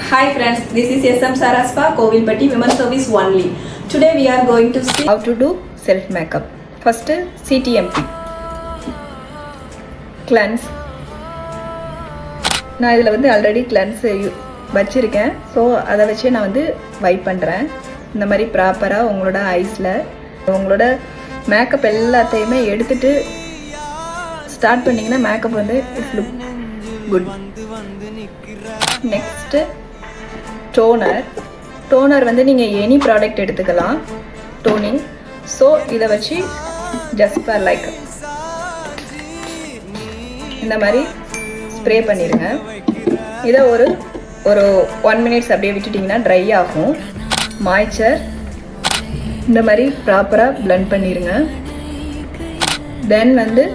Hi friends, this is SM Saraspa, Kovilpatti Women Service only. Today we are going to see how to do self makeup. First CTMP cleanse. நான் இதில் வந்து already cleanse வச்சுருக்கேன். So அதை வச்சு நான் வந்து vibe பண்ணுறேன். இந்த மாதிரி ப்ராப்பராக உங்களோட ஐஸில் உங்களோட மேக்கப் எல்லாத்தையுமே எடுத்துகிட்டு ஸ்டார்ட் பண்ணிங்கன்னா மேக்கப் வந்து it's look good. Next toner வந்து நீங்கள் எனி ப்ராடக்ட் எடுத்துக்கலாம் டோனிங். ஸோ இதை வச்சு ஜஸ்ட் ஃபார் லைக் இந்த மாதிரி ஸ்ப்ரே பண்ணிடுங்க. இதை ஒரு 1 minutes அப்படியே விட்டுட்டிங்கன்னா ட்ரை ஆகும். மாய்ச்சர் இந்த மாதிரி ப்ராப்பராக பிளெண்ட் பண்ணிடுங்க. தென் வந்து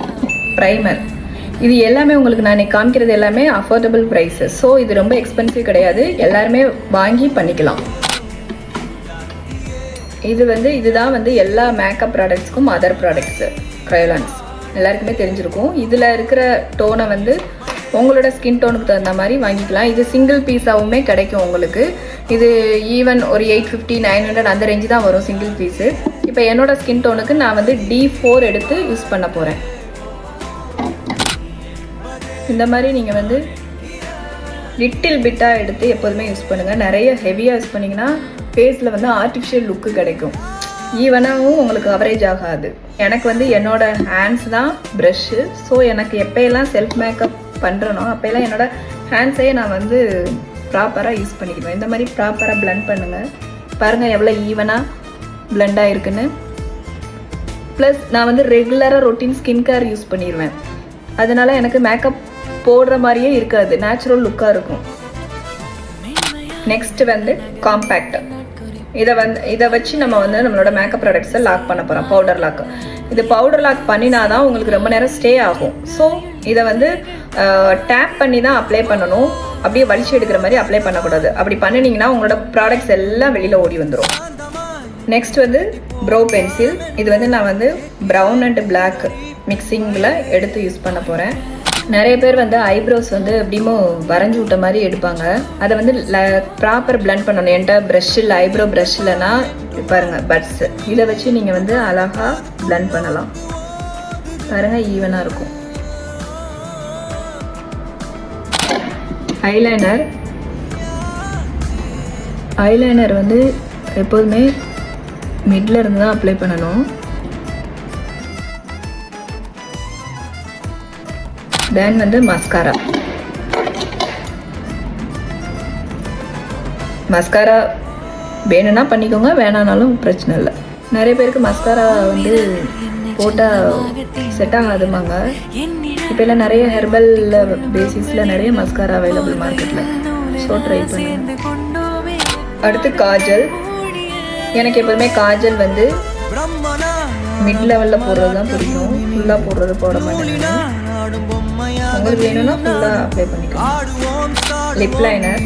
ப்ரைமர். இது எல்லாமே உங்களுக்கு நான் காமிக்கிறது எல்லாமே அஃபோர்டபுள் ப்ரைஸஸ். ஸோ இது ரொம்ப எக்ஸ்பென்சிவ் கிடையாது, எல்லாருமே வாங்கி பண்ணிக்கலாம். இதுதான் வந்து எல்லா மேக்கப் ப்ராடக்ட்ஸ்க்கும் அதர் ப்ராடக்ட்ஸு க்ரைலான்ஸ் எல்லாருக்குமே தெரிஞ்சிருக்கும். இதில் இருக்கிற டோனை வந்து உங்களோட ஸ்கின் டோனுக்கு தகுந்த மாதிரி வாங்கிக்கலாம். இது சிங்கிள் பீஸாகவுமே கிடைக்கும் உங்களுக்கு. இது ஈவன் ஒரு 850 900 அந்த ரேஞ்சு தான் வரும் சிங்கிள் பீஸு. இப்போ என்னோட ஸ்கின் டோனுக்கு நான் வந்து D4 எடுத்து யூஸ் பண்ண போகிறேன். இந்த மாதிரி நீங்கள் வந்து லிட்டில் பிட்டாக எடுத்து எப்போதுமே யூஸ் பண்ணுங்கள். நிறைய ஹெவியாக யூஸ் பண்ணிங்கன்னா ஃபேஸில் வந்து ஆர்டிஃபிஷியல் லுக்கு கிடைக்கும். ஈவனாகவும் உங்களுக்கு கவரேஜ் ஆகாது. எனக்கு வந்து என்னோடய ஹேண்ட்ஸ் தான் ப்ரஷ்ஷு. ஸோ எனக்கு எப்போயெல்லாம் செல்ஃப் மேக்கப் பண்ணுறனோ அப்போயெல்லாம் என்னோடய ஹேண்ட்ஸையே நான் வந்து ப்ராப்பராக யூஸ் பண்ணிக்குவேன். இந்த மாதிரி ப்ராப்பராக பிளெண்ட் பண்ணுங்கள். பாருங்கள் எவ்வளோ ஈவனாக பிளெண்டாக இருக்குன்னு. ப்ளஸ் நான் வந்து ரெகுலராக ரொட்டீன் ஸ்கின் கேர் யூஸ் பண்ணிடுவேன். அதனால் எனக்கு மேக்கப் போடுற மாதிரியே இருக்காது, நேச்சுரல் லுக்காக இருக்கும். நெக்ஸ்ட் வந்து காம்பேக்ட். இதை வச்சு நம்ம வந்து நம்மளோட மேக்கப் ப்ராடக்ட்ஸை லாக் பண்ண போகிறோம். Powder lock. இது பவுடர் லாக் பண்ணினா தான் உங்களுக்கு ரொம்ப நேரம் ஸ்டே ஆகும். ஸோ இதை வந்து டேப் பண்ணி தான் அப்ளை பண்ணணும். அப்படியே வலிச்சு எடுக்கிற மாதிரி அப்ளை பண்ணக்கூடாது. அப்படி பண்ணினீங்கன்னா உங்களோட ப்ராடக்ட்ஸ் எல்லாம் வெளியில் ஓடி வந்துடும். நெக்ஸ்ட் வந்து ப்ரோ பென்சில். இது வந்து நான் வந்து ப்ரௌன் அண்ட் பிளாக் மிக்சிங்கில் எடுத்து யூஸ் பண்ண போகிறேன். நிறைய பேர் வந்து ஐப்ரோஸ் வந்து எப்படிமோ வரைஞ்சி விட்ட மாதிரி எடுப்பாங்க. அதை வந்து ப்ராப்பர் பிளெண்ட் பண்ணணும். என்கிட்ட ப்ரஷ் இல்லை, ஐப்ரோ ப்ரஷ் இல்லைன்னா பாருங்கள் பட்ஸ். இதை வச்சு நீங்கள் வந்து அழகாக பிளெண்ட் பண்ணலாம். பாருங்கள் ஈவனாக இருக்கும். ஐலைனர் வந்து எப்போதுமே மிட்ல இருந்து தான் அப்ளை பண்ணணும். தென் வந்து மஸ்காரா வேணும்னா பண்ணிக்கோங்க, வேணானாலும் பிரச்சனை இல்லை. நிறைய பேருக்கு மஸ்காரா வந்து போட்டால் செட் ஆகாதுமாங்க. இப்போ எல்லாம் நிறைய ஹெர்பல் பேசிஸில் நிறைய மஸ்காரா அவைலபிள் மார்க்கெட்டில். ஸோ ட்ரை பண்ணுங்க. அடுத்து காஜல். எனக்கு எப்போதுமே காஜல் வந்து மிட் லெவலில் போடுறது தான் பிடிக்கும். ஃபுல்லாக போடுறது போட மாட்டேன். உங்களுக்கு வேணும்னா ஃபுல்லாக அப்ளை பண்ணிக்கலாம். லிப் லைனர்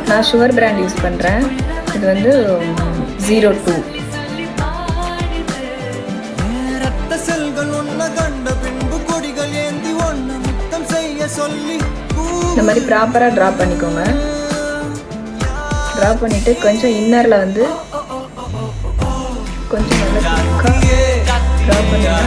நான் ஷுவர் பிராண்ட் யூஸ் பண்ணுறேன். இது வந்து 02. இந்த மாதிரி ப்ராப்பராக ட்ரா பண்ணிக்கோங்க. ட்ரா பண்ணிவிட்டு கொஞ்சம் இன்னரில் வந்து கொஞ்சம் நல்லா ட்ரா பண்ணிங்கன்னா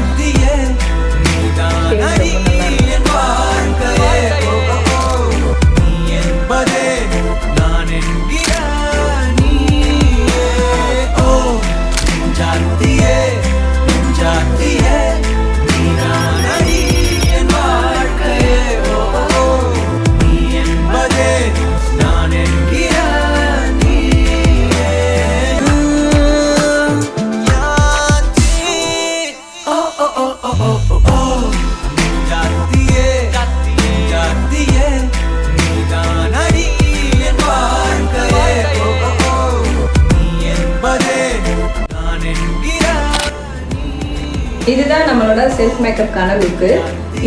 இதுதான் நம்மளோட செல்ஃப் மேக்கப்கான லுக்கு.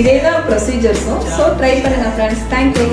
இதே தான் ப்ரொசீஜர்ஸும். ஸோ ட்ரை பண்ணுங்கள் ஃப்ரெண்ட்ஸ். தேங்க்யூ.